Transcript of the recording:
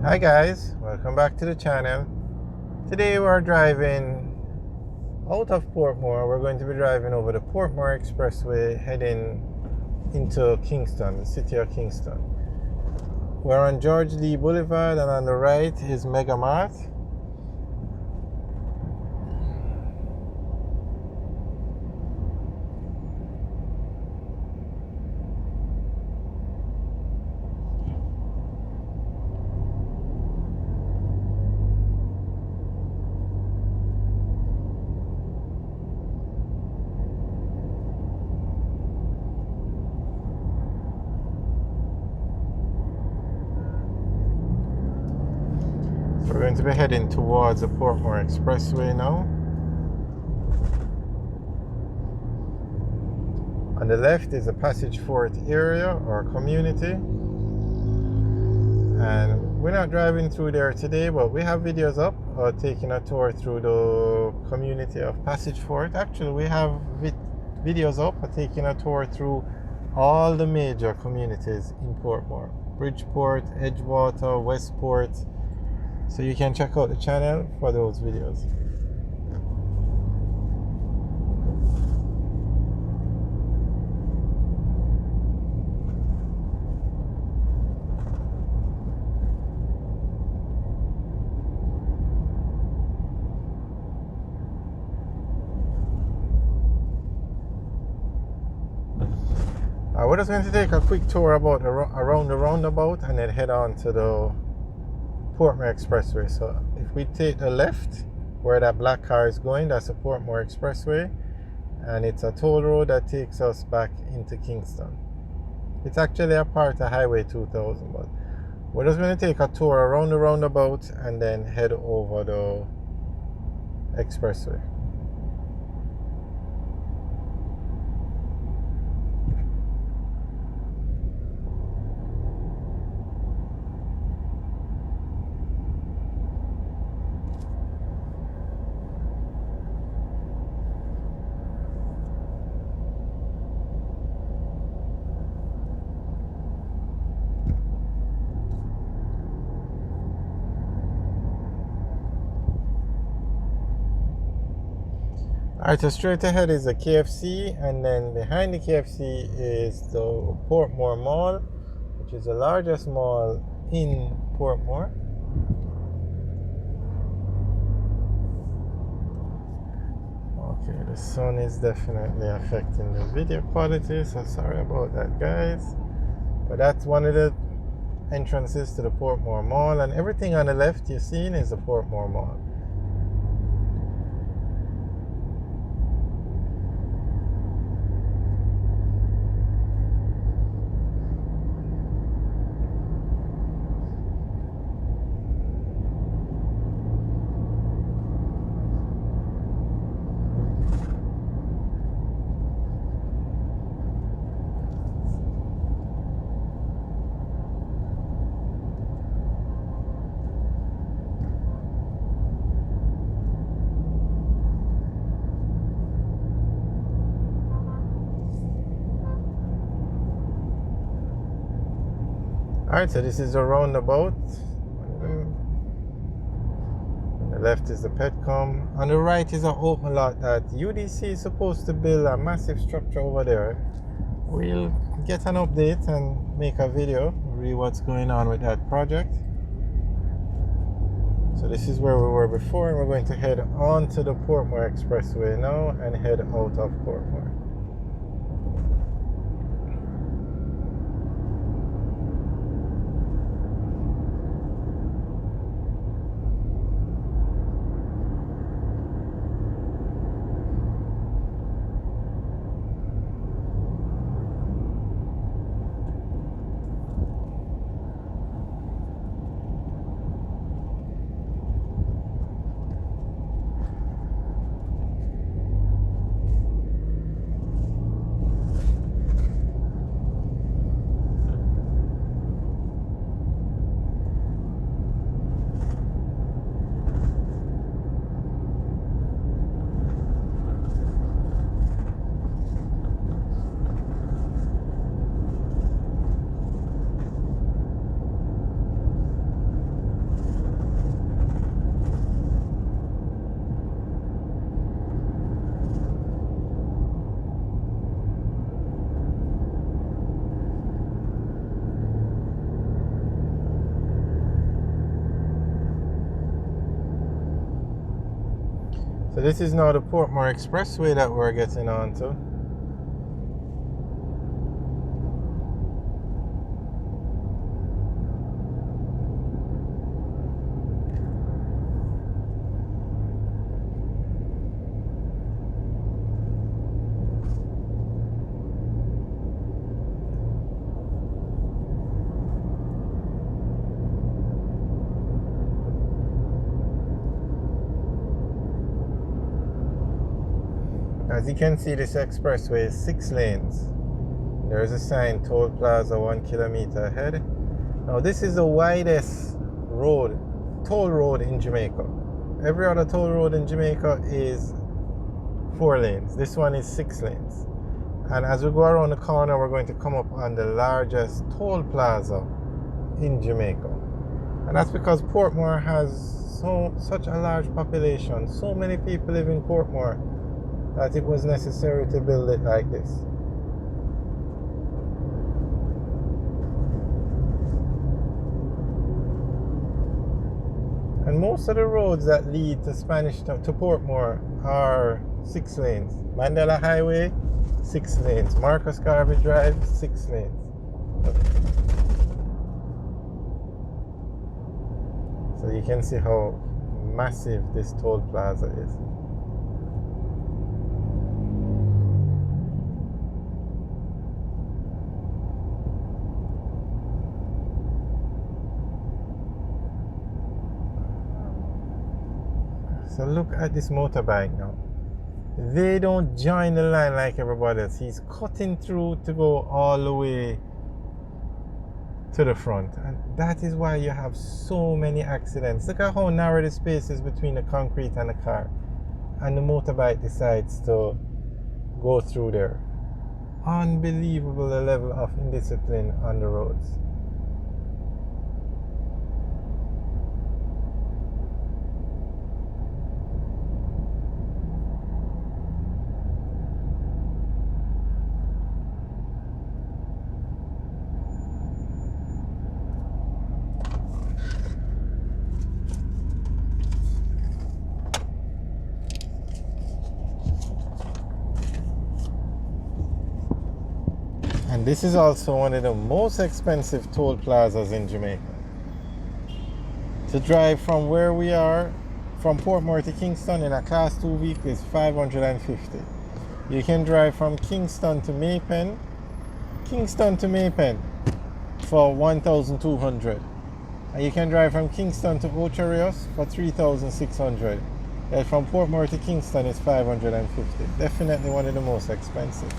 Hi guys, welcome back to the channel. Today we're driving out of Portmore. We're going to be driving over the Portmore Expressway heading into Kingston, the city of Kingston. We're on George Lee Boulevard and on the right is Mega Mart. We're going to be heading towards the Portmore Expressway now. On the left is the Passage Fort area or community. And we're not driving through there today, but we have videos up taking a tour through the community of Passage Fort. Actually, we have videos up taking a tour through all the major communities in Portmore: Bridgeport, Edgewater, Westport. So you can check out the channel for those videos. We're just going to take a quick tour about around the roundabout and then head on to the Portmore Expressway. So if we take the left where that black car is going, that's the Portmore Expressway, and it's a toll road that takes us back into Kingston. It's actually a part of Highway 2000, but we're just going to take a tour around the roundabout and then head over the expressway. Alright, so straight ahead is the KFC, and then behind the KFC is the Portmore Mall, which is the largest mall in Portmore. Okay, the sun is definitely affecting the video quality, so sorry about that, guys. But that's one of the entrances to the Portmore Mall, and everything on the left you're seeing is the Portmore Mall. Alright, so this is a roundabout. On the left is the Petcom. On the right is an open lot that UDC is supposed to build a massive structure over there. We'll get an update and make a video, read what's going on with that project. So this is where we were before, and we're going to head on to the Portmore Expressway now and head out of Portmore. So this is now the Portmore Expressway that we're getting onto. As you can see, this expressway is 6 lanes. There is a sign, toll plaza 1 kilometer ahead. Now this is the widest toll road in Jamaica. Every other toll road in Jamaica is 4 lanes. This one is 6 lanes. And as we go around the corner, we're going to come up on the largest toll plaza in Jamaica. And that's because Portmore has such a large population. So many people live in Portmore that it was necessary to build it like this. And most of the roads that lead to Portmore are 6 lanes. Mandela Highway, 6 lanes. Marcus Garvey Drive, 6 lanes. So you can see how massive this toll plaza is. So look at this motorbike now. They don't join the line like everybody else. He's cutting through to go all the way to the front. And that is why you have so many accidents. Look at how narrow the space is between the concrete and the car. And the motorbike decides to go through there. Unbelievable the level of indiscipline on the roads. And this is also one of the most expensive toll plazas in Jamaica. To drive from where we are, from Portmore to Kingston in a Class 2 vehicle is $550. You can drive from Kingston to Maypen for $1,200. And you can drive from Kingston to Ocho Rios for $3,600. And from Portmore to Kingston is $550. Definitely one of the most expensive.